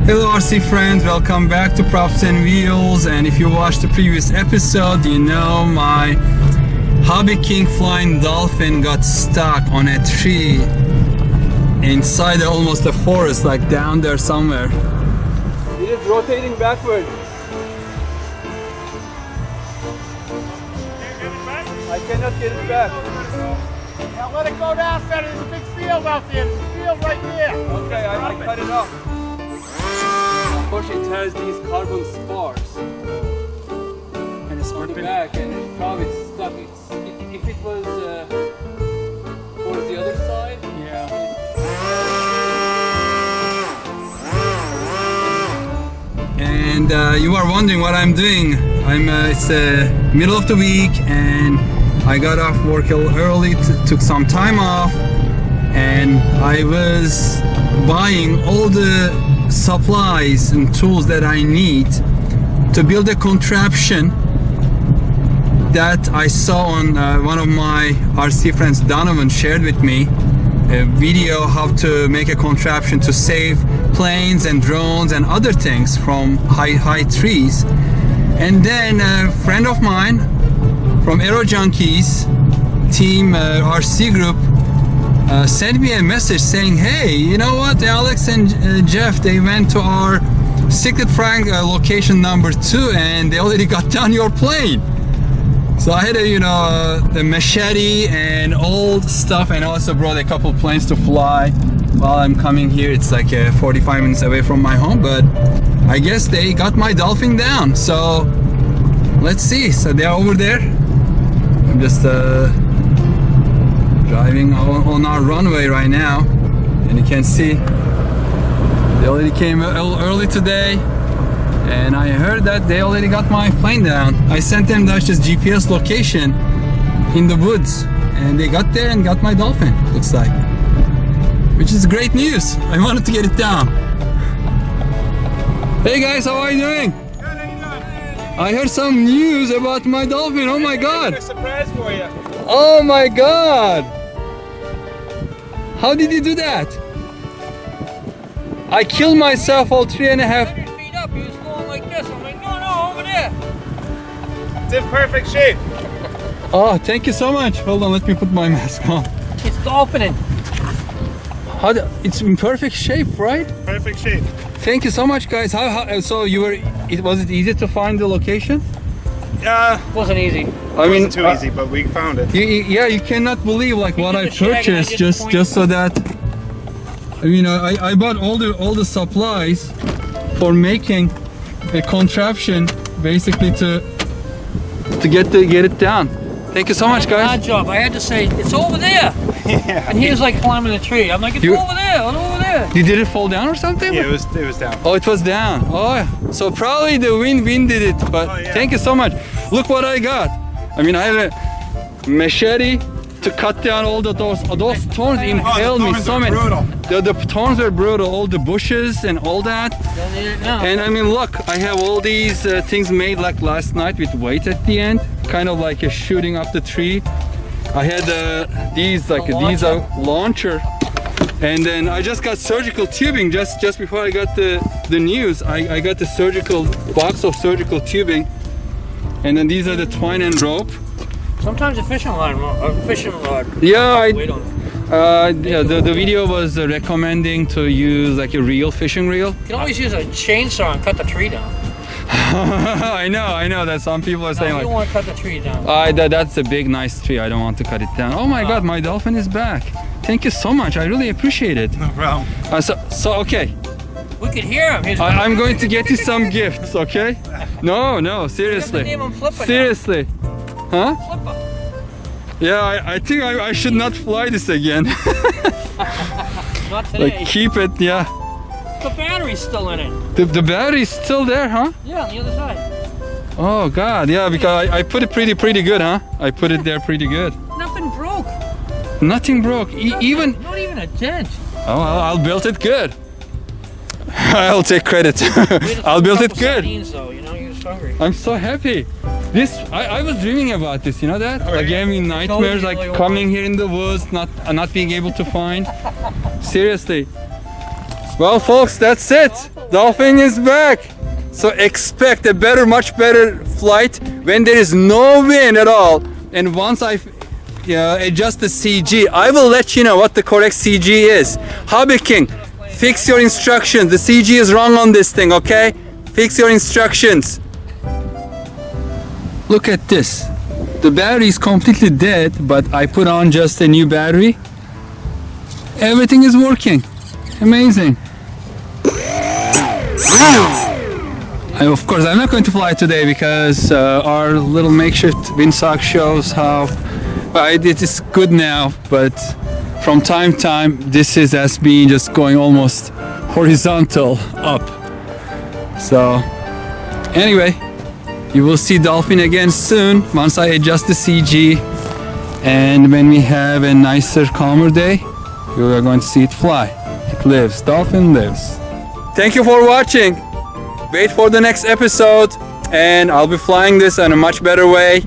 Hello RC friends, welcome back to Props and Wheels. And if you watched the previous episode, you know my HobbyKing flying Dolphin got stuck on a tree inside almost a forest, like down there somewhere. It is rotating backwards. I cannot get it back. Now let it go down, Fred. There's a big field out there. There's a field right there. Okay, I cut it off. Unfortunately, it has these carbon spars. And it's on the back, and it's probably stuck. If it was towards the other side, yeah. And you are wondering what I'm doing. It's the middle of the week, and I got off work early, took some time off, and I was buying all the supplies and tools that I need to build a contraption that I saw on one of my RC friends, Donovan, shared with me a video how to make a contraption to save planes and drones and other things from high trees. And then a friend of mine from Aero Junkies team RC group sent me a message saying, hey, you know what, Alex and Jeff, they went to our Secret Frank location number 2 and they already got down your plane. So I had a machete and old stuff, and also brought a couple planes to fly while I'm coming here. It's like 45 minutes away from my home, but I guess they got my Dolphin down. So let's see. So they're over there. I'm just driving on our runway right now, and you can see they already came early today, and I heard that they already got my plane down. I sent them just GPS location in the woods, and they got there and got my Dolphin, looks like, which is great news. I wanted to get it down. Hey guys, how are you doing? Good, how you doing? I heard some news about my Dolphin. Oh my god! A surprise for you. Oh my god! How did you do that? I killed myself all 3.5 feet up. He was going like this. I'm like, no, over there. It's in perfect shape. Oh, thank you so much. Hold on, let me put my mask on. It's dolphining. It's in perfect shape, right? Perfect shape. Thank you so much, guys. So was it easy to find the location? Wasn't easy. I mean, Wasn't too easy, but we found it. Yeah, you cannot believe like what I did the shag and I purchased did the just so that. I bought all the supplies for making a contraption, basically to get it down. Thank you so much, guys. Hard job. I had to say it's over there, Yeah. and he was like climbing a tree. I'm like, it's over there, it's over there. Did it fall down or something? Yeah, it was down. Oh, it was down. Oh, so probably the wind did it. But Oh, yeah. Thank you so much. Look what I got. I mean, I have a machete to cut down all those thorns. Impaled me so many. The thorns were brutal. All the bushes and all that. And I mean, look, I have all these things made like last night with weight at the end, kind of like a shooting up the tree. I had these launcher, and then I just got surgical tubing just before I got the news. I got the box of surgical tubing, and then these are the twine and rope. Sometimes a fishing rod. Yeah, Weight on it. the video was recommending to use like a real fishing reel. You can always use a chainsaw and cut the tree down. I know that some people are saying You like, don't want to cut the tree down. that's a big nice tree. I don't want to cut it down. Oh my god, my Dolphin is back. Thank you so much. I really appreciate it. No problem. So okay. We could hear him. I'm going to get you some gifts, okay? No, seriously. Name him Flipper. Seriously. Huh? Flipper. Yeah, I think I should not fly this again. Not today. Like keep it, yeah. The battery's still in it. The battery's still there, huh? Yeah, on the other side. Oh god, yeah, because I put it pretty good, huh? I put it there pretty good. Nothing broke. Nothing broke. Even Not even a dent. Oh, I'll build it good. I'll take credit. I'll build it good. Sardines, though, you know, you're just hungry. I'm so happy. I was dreaming about this, you know that? Oh, Like yeah. gave me nightmares, like coming here in the woods, not being able to find. Seriously. Well, folks, that's it. Dolphin is back. So expect a better, much better flight when there is no wind at all. And once I adjust the CG, I will let you know what the correct CG is. HobbyKing, fix your instructions. The CG is wrong on this thing, okay? Fix your instructions. Look at this. The battery is completely dead, but I put on just a new battery. Everything is working. Amazing. Of course, I'm not going to fly today because our little makeshift windsock shows how it is good now, but from time to time, this is as being just going almost horizontal up. So, anyway, you will see Dolphin again soon once I adjust the CG, and when we have a nicer, calmer day, you are going to see it fly. It lives. Dolphin lives. Thank you for watching. Wait for the next episode, and I'll be flying this in a much better way.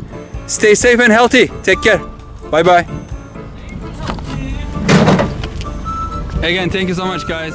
Stay safe and healthy. Take care. Bye bye. Again, thank you so much, guys.